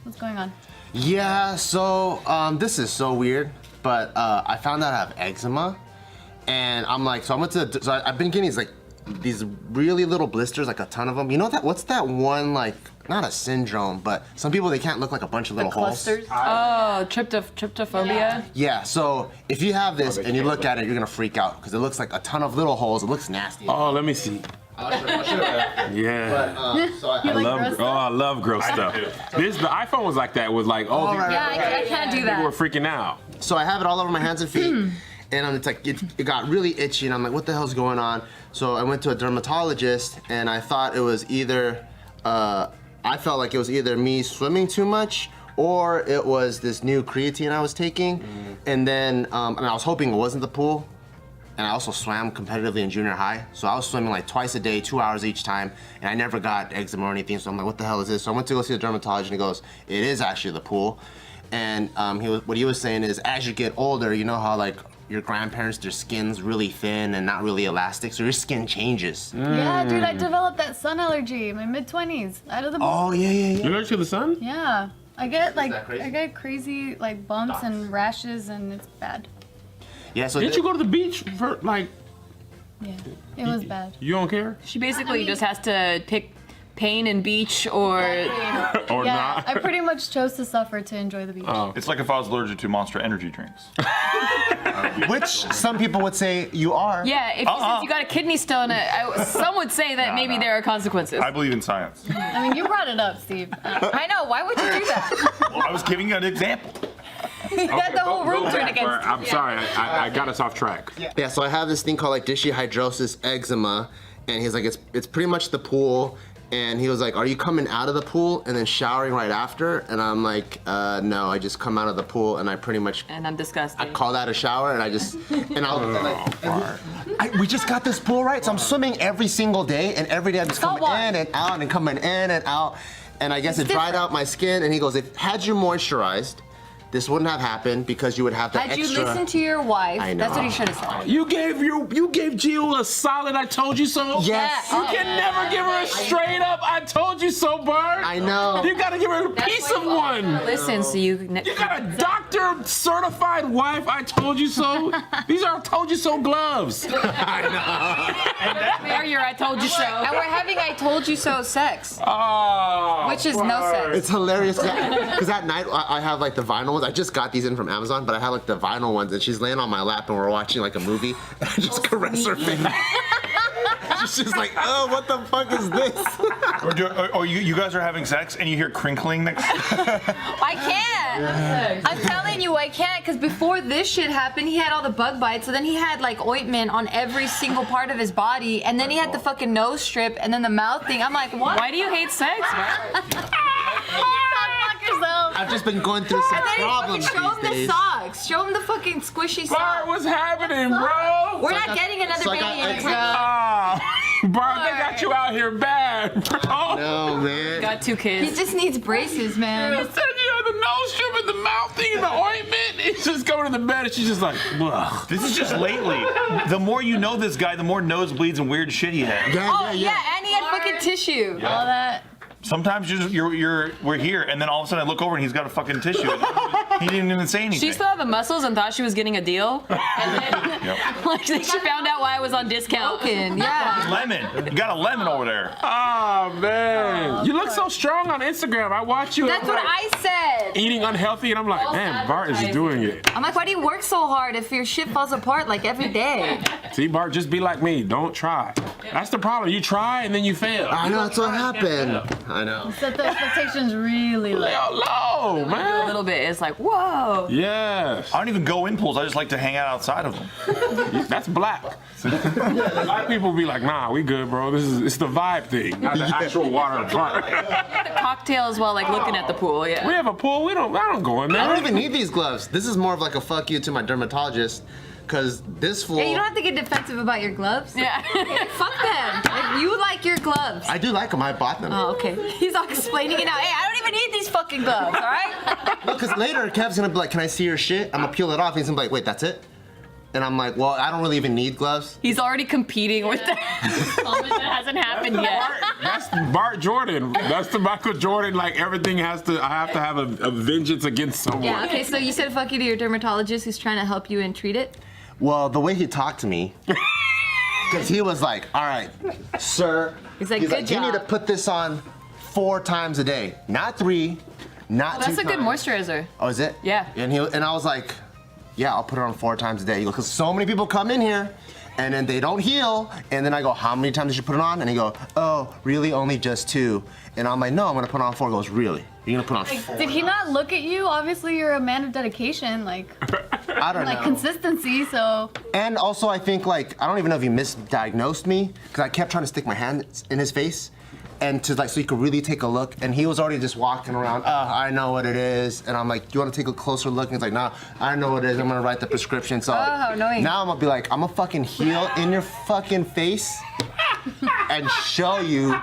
What's going on? Yeah, so this is so weird, but I found out I have eczema, and I'm like, so I've been getting these really little blisters, like a ton of them. You know what's that one, like, not a syndrome, but some people, they can't look like a bunch of little holes. Oh, tryptophobia? Yeah, so if you have this and you look at it, you're gonna freak out because it looks like a ton of little holes. It looks nasty. Oh, let me see. I'll show you. Yeah. So I love gross stuff. The iPhone was like that. It was like, oh, Yeah, I can't do people were that. freaking out. So I have it all over my hands and feet, and it's like it got really itchy, and I'm like, what the hell's going on? So I went to a dermatologist, and I thought it was either, I felt like it was either me swimming too much, or it was this new creatine I was taking, and then and I was hoping it wasn't the pool. And I also swam competitively in junior high. So I was swimming like twice a day, 2 hours each time, and I never got eczema or anything. So I'm like, what the hell is this? So I went to go see the dermatologist, and he goes, it is actually the pool. And what he was saying is, as you get older, you know how like your grandparents, their skin's really thin and not really elastic, so your skin changes. Yeah, dude, I developed that sun allergy in my mid-20s. Out of the Oh, yeah. You allergic to the sun? Yeah. I get that crazy? I get crazy like bumps and rashes, and it's bad. Yeah, so Didn't you go to the beach for like? Yeah, it was bad. You don't care? She basically just has to pick pain and beach or Or Yeah, not? I pretty much chose to suffer to enjoy the beach. Oh. It's like if I was allergic to Monster energy drinks. which some people would say you are. yeah. If since you got a kidney stone, some would say that maybe there are consequences. I believe in science. I mean, you brought it up, Steve. I know. Why would you do that? Well, I was giving you an example. You had the whole room turned back, against Bart. you. I'm sorry, I got us off track. Yeah, so I have this thing called like dehydrosis eczema, and he's like, it's pretty much the pool, and he was like, are you coming out of the pool and then showering right after? And I'm like, no, I just come out of the pool and I pretty much, And I'm disgusted. I call that a shower, and I just, we just got this pool, right? So I'm swimming every single day, and every day I'm just coming in and out and coming in and out, and I guess it dried out my skin, and he goes, had you moisturized, this wouldn't have happened because you would have the Had extra. you listened to your wife, I know. that's what he should have said. You gave Gio a solid "I told you so." Yes. You can never give her a straight up "I told you so," Bart. I know. You gotta give her a piece of one. Listen, so you. You got a doctor certified wife. I told you so. These are told you so gloves. Where your "I told you so." And we're having I told you so sex, Oh, which is no Bart. sex. It's hilarious because at night I have like the vinyl ones. I just got these in from Amazon, but I have like the vinyl ones, and she's laying on my lap and we're watching like a movie, and I just caress her face. She's just like, oh, what the fuck is this? Or you guys are having sex and you hear crinkling next. I can't. I'm telling you, I can't. Because before this shit happened, he had all the bug bites. So then he had like ointment on every single part of his body, and then he had the fucking nose strip, and then the mouth thing. I'm like, what? Why do you hate sex, Bart? Fuck yourself. I've just been going through some And then he problems fucking show him these the days. socks. Show him the fucking squishy Bart, socks. what's happening, bro? We're not getting another so I baby got- in I- bro. Bart, they got you out here bad, bro. No, man. Got 2 He kids. just needs braces, I man. said you had the nose strip and the mouth thing and the ointment. He's just going to the bed and she's just like, ugh. This is just lately. The more you know this guy, the more nosebleeds and weird shit he had. Oh yeah, and he had fucking tissue. All that. Sometimes we're here, and then all of a sudden I look over and he's got a fucking tissue. He didn't even say anything. She still had the muscles and thought she was getting a deal. And then, like, then she found out why I was on discount. Yeah. Lemon. You got a lemon over there. Oh, man. You look so strong on Instagram. I watch you That's what I said. eating unhealthy, and I'm like, man, Bart is doing it. I'm like, why do you work so hard if your shit falls apart like every day? See, Bart, just be like me. Don't try. That's the problem. You try and then you fail. I know, that's what happened. I know. Set the expectations really low. Low, A man. little bit. It's like, whoa. Yes. I don't even go in pools. I just like to hang out outside of them. That's black. Black people be like, nah, we good, bro. It's the vibe thing, not the actual water part. The cocktails while like looking at the pool. Yeah. We have a pool. I don't go in I don't there. even need these gloves. This is more of like a fuck you to my dermatologist, because this fool. Yeah, you don't have to get defensive about your gloves. Yeah. Fuck them. Like, you like your gloves. I do like them. I bought them. Oh, okay. He's all explaining it now. Hey, I don't even need these fucking gloves, all right? No, because later Kev's gonna be like, can I see your shit? I'm gonna peel it off. He's gonna be like, wait, that's it? And I'm like, well, I don't really even need gloves. He's already competing with the comment that hasn't happened yet. That's Bart Jordan. That's the Michael Jordan. Like everything I have to have a vengeance against someone. Yeah, okay, so you said fuck you to your dermatologist who's trying to help you and treat it? Well, the way he talked to me, because he was like, all right, sir. He's like, you good need to job. put this on 4 times a day, not 3, not 2 That's a good times. moisturizer. Oh, is it? Yeah. And I was like, yeah, I'll put it on 4 times a day. He goes, because so many people come in here and then they don't heal. And then I go, how many times did you put it on? And he go, oh, really, only just 2. And I'm like, no, I'm gonna put it on 4. He goes, really? You're gonna put it on 4? Did he not look at you? Obviously, you're a man of dedication, like I don't know. consistency. So And also, I think like I don't even know if he misdiagnosed me because I kept trying to stick my hand in his face, and to like so he could really take a look. And he was already just walking around. I know what it is. And I'm like, do you want to take a closer look? And he's like, nah, I know what it is. I'm gonna write the prescription. So how annoying. now I'm gonna be like, I'm gonna fucking heal in your fucking face and show you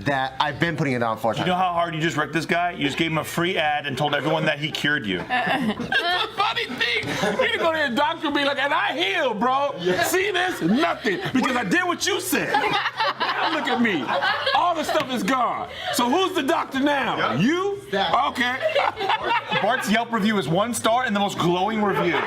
that I've been putting it on 4 times. You know how hard you just wrecked this guy? You just gave him a free ad and told everyone that he cured you. That's the funny thing. You need to go to the doctor and be like, and I healed, bro. See this? Nothing. Because I did what you said. Now look at me. All the stuff is gone. So who's the doctor now? You? Okay. Bart's Yelp review is 1 star and the most glowing review.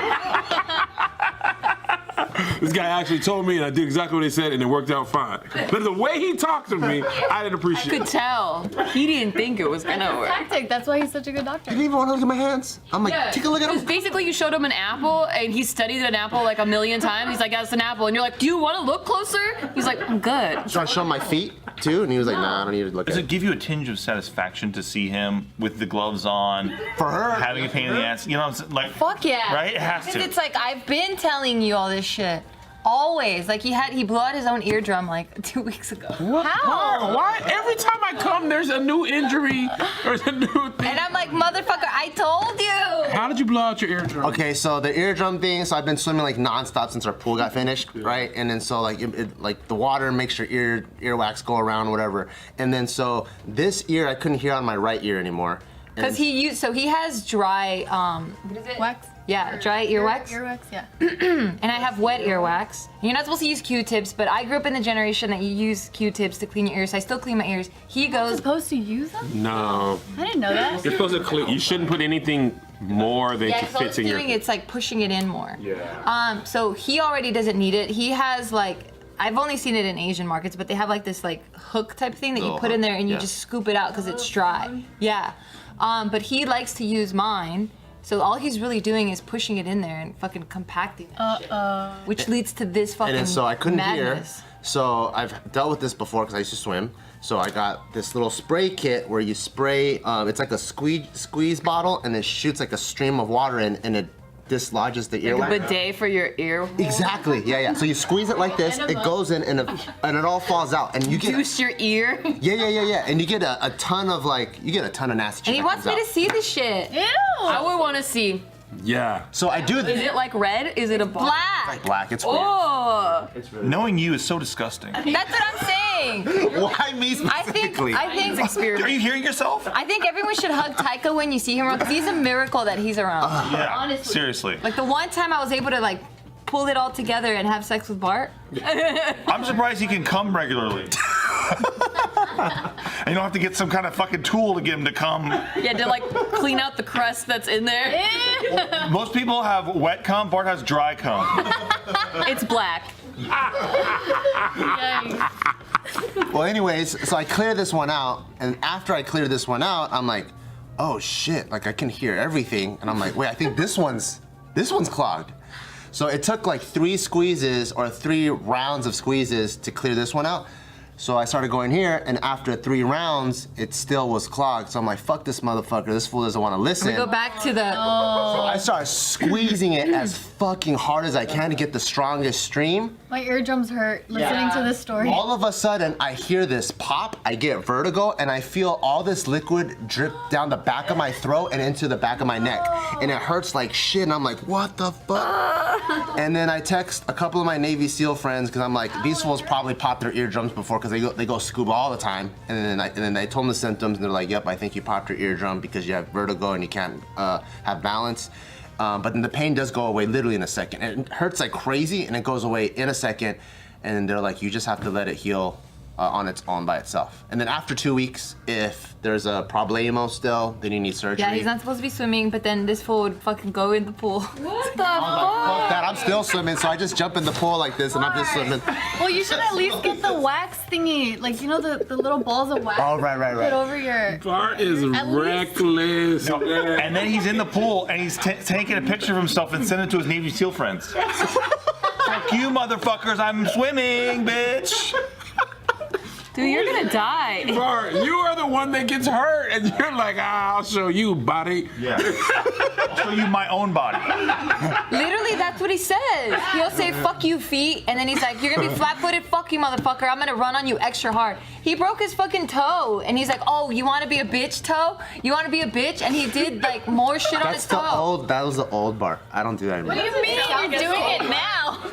This guy actually told me, and I did exactly what he said, and it worked out fine. But the way he talked to me, I didn't I appreciate could it. tell. He didn't think it was gonna work. tactic. That's why he's such a good doctor. You didn't even want to look at my hands. I'm like, take a look at Because him. basically you showed him an apple and he studied an apple like a million times. He's like, that's an apple. And you're like, do you want to look closer? He's like, I'm good. Trying to show him my feet too, and he was like, nah, I don't need to look Does at it it. give you a tinge of satisfaction to see him with the gloves on, For her, having a pain in the ass? You know what I'm saying? Like, Fuck yeah. Right? It has Because to. it's like, I've been telling you all this shit. Always. Like, he blew out his own eardrum like 2 weeks ago. How? Why? Every time I come, there's a new injury. There's a new thing. And I'm like, motherfucker, I told you. How did you blow out your eardrum? Okay, so the eardrum thing. So I've been swimming like nonstop since our pool got finished, right? And then so like like the water makes your earwax go around, whatever. And then so this ear I couldn't hear on my right ear anymore. Because he has dry, what is it? Wax? Yeah, dry earwax. Earwax, yeah. And I have wet earwax. You're not supposed to use Q-tips, but I grew up in the generation that you use Q-tips to clean your ears. I still clean my ears. He You're goes, supposed to use them? No. I didn't know that. You're supposed to clean. You shouldn't put anything more than yeah, because all fits it's in your. doing, it's like pushing it in more. Yeah. So he already doesn't need it. He has like, I've only seen it in Asian markets, but they have like this like hook type thing that you Little put in there and you hook, yeah. just scoop it out because it's dry. Yeah. But he likes to use mine. So all he's really doing is pushing it in there and fucking compacting that shit. Which leads to this fucking And then so I couldn't madness. hear. So I've dealt with this before because I used to swim. So I got this little spray kit where you spray. It's like a squeeze bottle, and it shoots like a stream of water in, and it dislodges the earwax. Bidet for your ear. Exactly. Yeah. So you squeeze it like this. It goes in, and it all falls out, and you get. Juice your ear. Yeah. And you get a ton of nasty shit. And he that wants comes me out. to see the shit. Ew! I would want to see. Yeah. So I do. Is it like red? Is it a ball? Black. Black? It's weird. Oh. knowing you is so disgusting. That's what I'm saying. Why me specifically? I think Are you hearing yourself? I think everyone should hug Taika when you see him around because he's a miracle that he's around. Yeah. Honestly. Seriously. Like the one time I was able to like pull it all together and have sex with Bart. I'm surprised he can come regularly. And you don't have to get some kind of fucking tool to get him to come. Yeah, to like clean out the crust that's in there. Most people have wet cum. Bart has dry cum. It's black. Yikes. Well, anyways, so I cleared this one out, and after I cleared this one out, I'm like, oh shit, like I can hear everything, and I'm like, wait, I think this one's clogged. So it took like 3 squeezes or 3 rounds of squeezes to clear this one out. So I started going here, and after 3 rounds, it still was clogged. So I'm like, fuck this motherfucker, this fool doesn't want to listen. We go back to the. So I started squeezing it as fucking hard as I can to get the strongest stream. My eardrums hurt listening to this story. All of a sudden, I hear this pop, I get vertigo, and I feel all this liquid drip down the back of my throat and into the back of my neck. And it hurts like shit, and I'm like, what the fuck? And then I text a couple of my Navy SEAL friends, because I'm like, these fools probably popped their eardrums before, because they go scuba all the time. And then I told them the symptoms, and they're like, yep, I think you popped your eardrum because you have vertigo and you can't have balance. but then the pain does go away literally in a second. It hurts like crazy, and it goes away in a second. And they're like, you just have to let it heal on its own by itself. And then after 2 weeks, if there's a problemo still, then you need surgery. Yeah, he's not supposed to be swimming, but then this fool would fucking go in the pool. What the Fuck fuck? that, I'm still swimming, so I just jump in the pool like this, and I'm just swimming. Well, you should at least get the wax thingy. Like, you know, the little balls of wax. Oh, right. Put over your... Bart is At least- reckless. And then he's in the pool and he's taking a picture of himself and sending it to his Navy SEAL friends. Fuck you, motherfuckers! I'm swimming, bitch. Dude, you're gonna die. Bart, you are the one that gets hurt, and you're like, I'll show you, body. Yeah. I'll show you my own body. Literally, that's what he says. He'll say, fuck you, feet, and then he's like, you're gonna be flat-footed, fuck you, motherfucker, I'm gonna run on you extra hard. He broke his fucking toe, and he's like, oh, you wanna be a bitch, toe? You wanna be a bitch? And he did, like, more shit on his toe. That was the old Bart. I don't do that anymore. What do you mean? You're doing it now.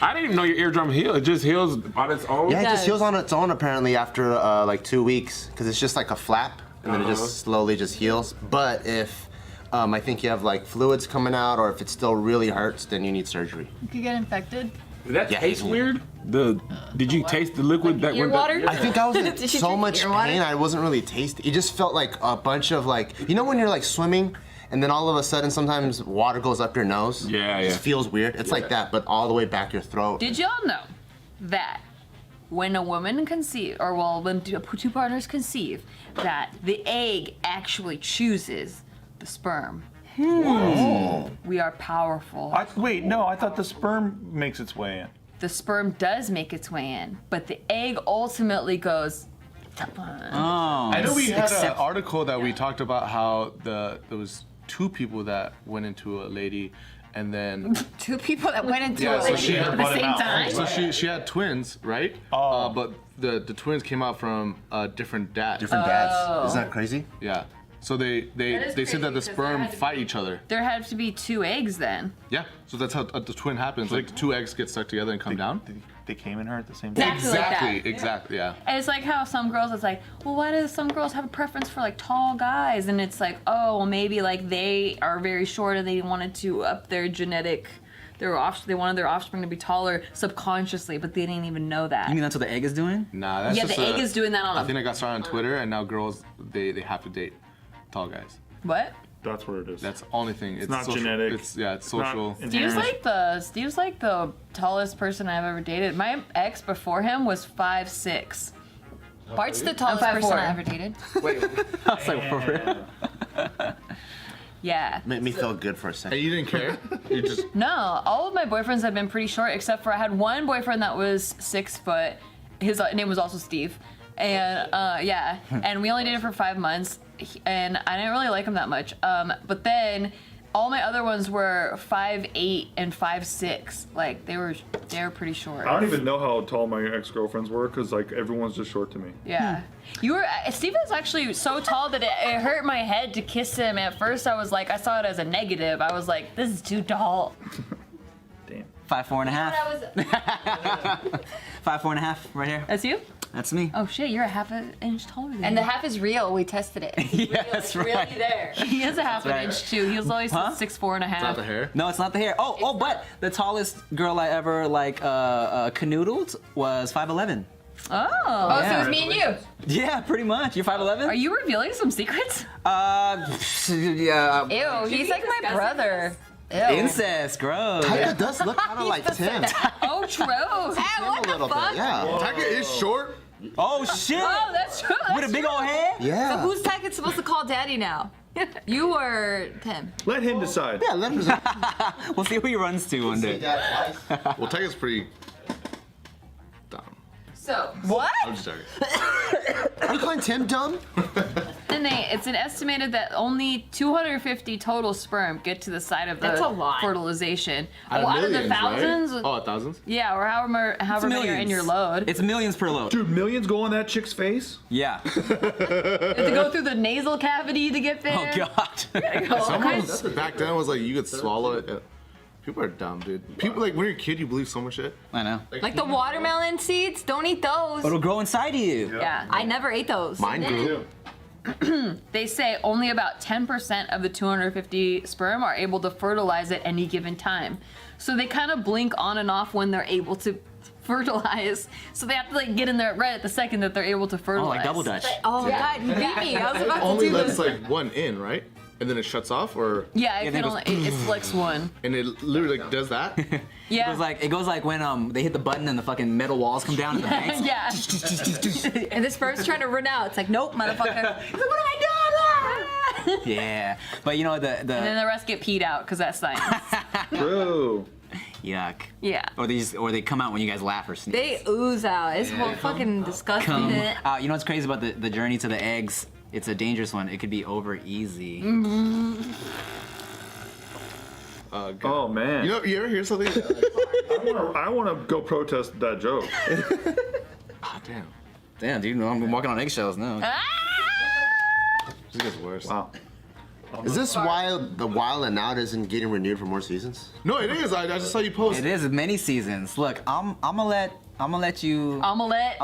I didn't even know your eardrum healed. It just heals on its own. Yeah, it does. just heals on its own apparently after like 2 weeks, because it's just like a flap, and then it just slowly just heals. But if I think you have like fluids coming out, or if it still really hurts, then you need surgery. You could get infected. Did that Yeah. taste weird? Did you taste the liquid that ear went water? I think I was in Did you so drink much ear water? pain, I wasn't really tasting. It just felt like a bunch of like, you know when you're like swimming, and then all of a sudden sometimes water goes up your nose? Yeah, It just feels weird. It's like that, but all the way back your throat. Did y'all know that when a woman conceives, or well, when two partners conceive, that the egg actually chooses the sperm? We are powerful. Wait, no, I thought the sperm makes its way in. The sperm does make its way in, but the egg ultimately goes. I know we had an article that we talked about how there was 2 people that went into a lady, and then 2 people that went into Yeah, a so she lady. had At the same time? so she had twins, right? Oh. But the twins came out from a different dad. Different dads. Isn't that crazy? Yeah. So they said that the sperm fight each other. There had to be 2 eggs then. Yeah. So that's how the twin happens. Like 2 eggs get stuck together and come down. They came in her at the same time. Exactly like that. Exactly. Yeah. And it's like how some girls, it's like, well, why do some girls have a preference for like tall guys? And it's like, oh, well, maybe like they are very short and they wanted to up their genetic, they wanted their offspring to be taller subconsciously, but they didn't even know that. You mean that's what the egg is doing? Nah, that's Yeah, just the egg is doing that on I a- think I got started on Twitter, and now girls they have to date tall guys. What? That's what it is. That's the only thing. It's not social, genetic. It's social. Not Steve's inherent. like the tallest person I've ever dated. My ex before him was 5'6". Bart's the tallest I'm 5'4". person I ever dated. I was like, for real? Yeah. Made me feel good for a second. And you didn't care? You just No, all of my boyfriends have been pretty short, except for I had one boyfriend that was 6 foot. His name was also Steve. And yeah, and we only dated for 5 months, and I didn't really like him that much. But then all my other ones were 5'8" and 5'6". Like they were pretty short. I don't even know how tall my ex-girlfriends were because like everyone's just short to me. Yeah. Steve was actually so tall that it hurt my head to kiss him. At first I was like, I saw it as a negative. I was like, this is too tall. Damn. 5'4.5". 5'4.5" right here. That's you? That's me. Oh shit, you're a half an inch taller than And me. the half is real. We tested it. Yeah, that's right. there. He is a half an right. inch too. He was always Huh? 6'4" and a half. not the hair. No, it's not the hair. Oh, but the tallest girl I ever canoodled was 5'11". Oh. Oh, so it was me and you. Yeah, pretty much. You're 5'11"? Are you revealing some secrets? Yeah. Ew, he's like my brother. Ew. Incest, gross. Tyga does look kind of like Tim. Oh, true. Hey, what A the little fuck? bit, yeah. Tiger is short. Oh shit! Oh, that's true. With a big old head? Yeah. Who's Tyga supposed to call daddy now? You or Tim? Let him decide. Yeah, let him just. We'll see who he runs to one day. Well, Tiger's pretty dumb. So what? I'm just joking. Are you calling Tim dumb? And it's an estimated that only 250 total sperm get to the side of That's the a lot. fertilization. Out of Out of the millions, right? thousands, Oh, thousands? yeah, or however many are in your load. It's millions per load. Dude, millions go on that chick's face? Yeah. You have to go through the nasal cavity to get there. Oh god. Someone back then was like, you could swallow it. Yeah. People are dumb, dude. People like when you're a kid, you believe so much shit. I know. Like the watermelon seeds? Don't eat those. It'll grow inside of you. Yeah. I never ate those. Mine grew. they say only about 10% of the 250 sperm are able to fertilize at any given time. So they kind of blink on and off when they're able to fertilize. So they have to like get in there right at the second that they're able to Oh, fertilize. like double dutch. Oh God, you beat me. I was about to Only do lets this. like one in, right? And then it shuts off, or Yeah, it Yeah, can they only, it flicks one. and it literally like, does that. Yeah. It goes like when they hit the button and the fucking metal walls come down and the banks. Yeah. And this sperm's trying to run out. It's like, nope, motherfucker. He's like, what am I doing? Yeah, but you know And then the rest get peed out because that's science. True. yuck. Yeah. Or they come out when you guys laugh or sneeze. They ooze out. It's fucking disgusting. Come. You know what's crazy about the journey to the eggs? It's a dangerous one. It could be over easy. Oh man. You know, you ever hear something? I want to go protest that joke. Oh, damn. Damn, dude, I'm walking on eggshells now. This gets worse. Wow. Is this why the Wild and Out isn't getting renewed for more seasons? No, it is. I just saw you post. It is many seasons. Look, I'm gonna let you. Omelette.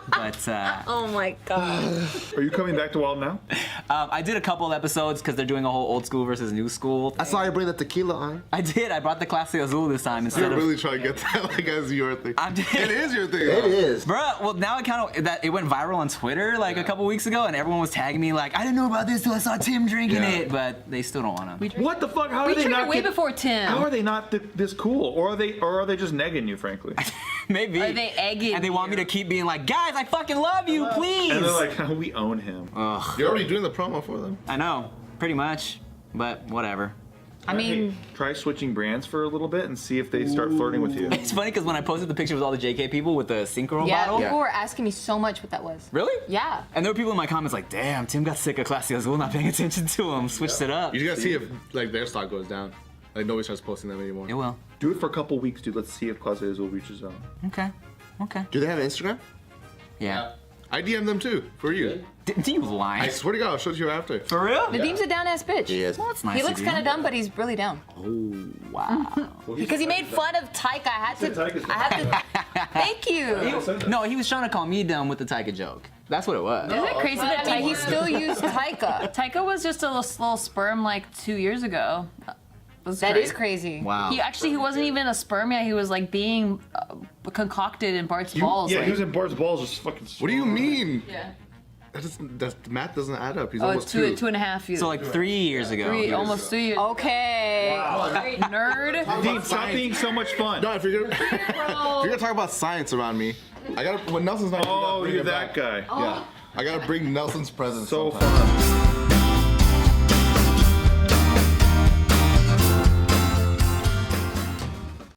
But Oh my God. Are you coming back to Wild now? I did a couple episodes because they're doing a whole old school versus new school. I saw you bring the tequila on. I did. I brought the Clase Azul this time instead You're of. really trying to get that like as your thing. I'm just- It is your thing. It is. Bruh, well now it went viral on Twitter like a couple weeks ago, and everyone was tagging me like, I didn't know about this till I saw Tim drinking Yeah. it, but they still don't want to. What the fuck? How We are they tried not it way get- before Tim. How are they not this cool? Or are they just negging you, frankly? Maybe. Are they egging And they want me you? to keep being like, guys, I fucking love you, please. And they're like, we own him. You're already doing the promo for them. I know, pretty much, but whatever. I mean, Hey, try switching brands for a little bit and see if they start flirting with you. It's funny because when I posted the picture with all the JK people with the synchro yeah, bottle. people were asking me so much what that was. Really? Yeah. And there were people in my comments like, damn, Tim got sick of Clase Azul, not paying attention to him, switched it up. You just gotta see if like their stock goes down. Like nobody starts posting them anymore. It will. Do it for a couple weeks, dude. Let's see if Clase Azul reaches out. Okay. Okay. Do they have Instagram? Yeah. I DM them too for you. Do you lie? I swear to God, I'll show it to you after. For real? Nadim's a down ass bitch. He is. Well, that's nice He of looks you. kind of dumb, but he's really down. Wow. Because he made fun of Taika. I had to. Thank you. No, he was trying to call me dumb with the Taika joke. That's what it was. Isn't it crazy that I mean, he still used Taika. Taika was just a little sperm like 2 years ago. That is crazy. Wow. He wasn't even a sperm yet. He was like being concocted in Bart's balls. Yeah, like, he was in Bart's balls, just fucking. What do you mean? yeah. That math doesn't add up. He's Oh, almost it's two. two and a half years. So like 3 years ago. almost 3 years. Okay. Nerd. Dean, stop being so much fun. No, if you're gonna talk about science around me, I gotta when Nelson's not. Oh, bring you're it that back. guy. Yeah, I gotta bring Nelson's presence. So sometime. fun.